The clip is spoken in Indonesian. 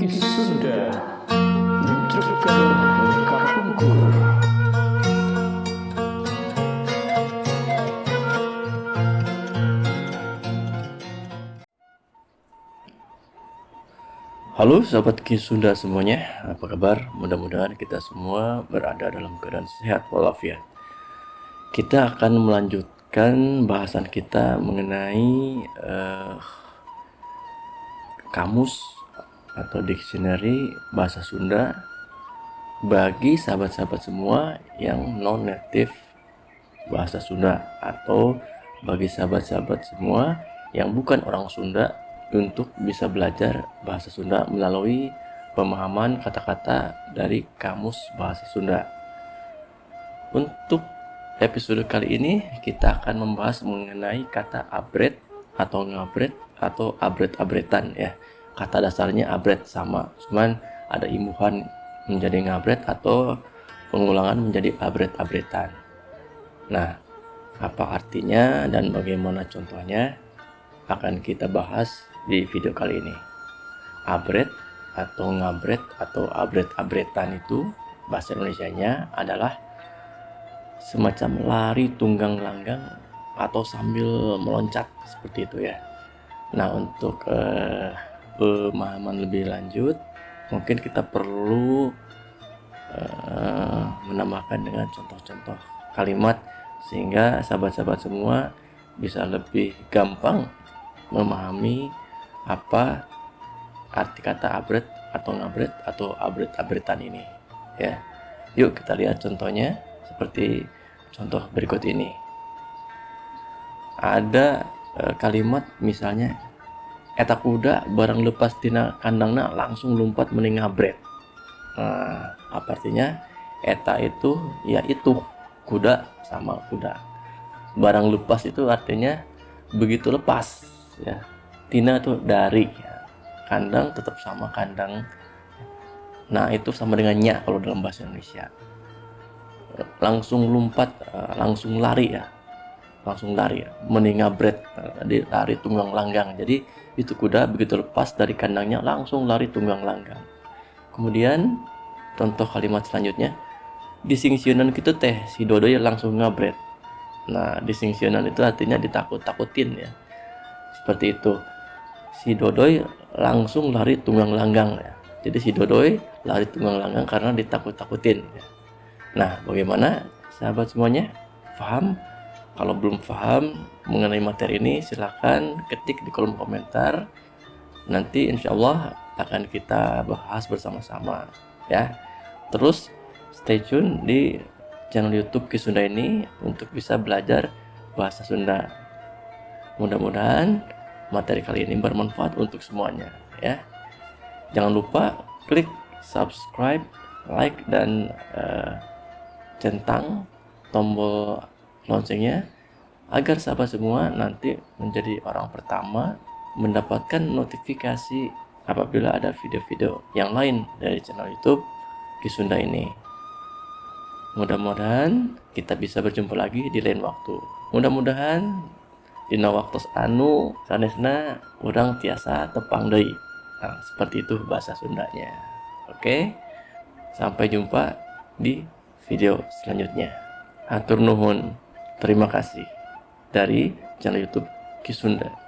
Sunda menceritakan kampungku. Halo sahabat Sunda semuanya, apa kabar? Mudah-mudahan kita semua berada dalam keadaan sehat walafiat. Kita akan melanjutkan bahasan kita mengenai kamus atau dictionary bahasa Sunda bagi sahabat-sahabat semua yang non-native bahasa Sunda, atau bagi sahabat-sahabat semua yang bukan orang Sunda untuk bisa belajar bahasa Sunda melalui pemahaman kata-kata dari kamus bahasa Sunda. Untuk episode kali ini kita akan membahas mengenai kata abret atau ngabret atau abret-abretan ya. Kata dasarnya abret sama, cuman ada imbuhan menjadi ngabret atau pengulangan menjadi abret-abretan. Nah, apa artinya dan bagaimana contohnya akan kita bahas di video kali ini. Abret atau ngabret atau abret-abretan itu bahasa Indonesianya adalah semacam lari tunggang langgang atau sambil meloncat seperti itu ya. Nah, untuk pemahaman lebih lanjut mungkin kita perlu menambahkan dengan contoh-contoh kalimat sehingga sahabat-sahabat semua bisa lebih gampang memahami apa arti kata abret atau ngabret atau abret-abretan ini ya. Yuk kita lihat contohnya seperti contoh berikut ini. Ada kalimat misalnya, eta kuda barang lepas tina kandangna langsung lompat mending ngabret. Nah, apa artinya? Eta itu ya itu, kuda sama kuda. Barang lepas itu artinya begitu lepas ya. Tina itu dari ya. Kandang tetap sama kandang. Nah, itu sama dengan nya kalau dalam bahasa Indonesia. Langsung lompat, langsung lari ya. Langsung lari ya. Mending ngabret, tadi lari tunggang langgang. Jadi itu kuda begitu lepas dari kandangnya langsung lari tunggang langgang. Kemudian contoh kalimat selanjutnya, disingsionan gitu teh si Dodoy langsung ngabret. Nah, disingsionan itu artinya ditakut-takutin ya. Seperti itu. Si Dodoy langsung lari tunggang langgang ya. Jadi si Dodoy lari tunggang langgang karena ditakut-takutin ya. Nah, bagaimana sahabat semuanya? Paham? Kalau belum paham mengenai materi ini, silakan ketik di kolom komentar. Nanti insya Allah akan kita bahas bersama-sama ya. Terus stay tune di channel YouTube Kisunda ini untuk bisa belajar bahasa Sunda. Mudah-mudahan materi kali ini bermanfaat untuk semuanya ya. Jangan lupa klik subscribe, like, dan centang tombol loncengnya agar sahabat semua nanti menjadi orang pertama mendapatkan notifikasi apabila ada video-video yang lain dari channel YouTube Kisunda ini. Mudah-mudahan kita bisa berjumpa lagi di lain waktu. Mudah-mudahan dina waktos anu sanesna urang tiasa tepang deui. Nah, seperti itu bahasa Sundanya. Oke. Sampai jumpa di video selanjutnya. Hatur nuhun. Terima kasih dari channel YouTube Kisunda.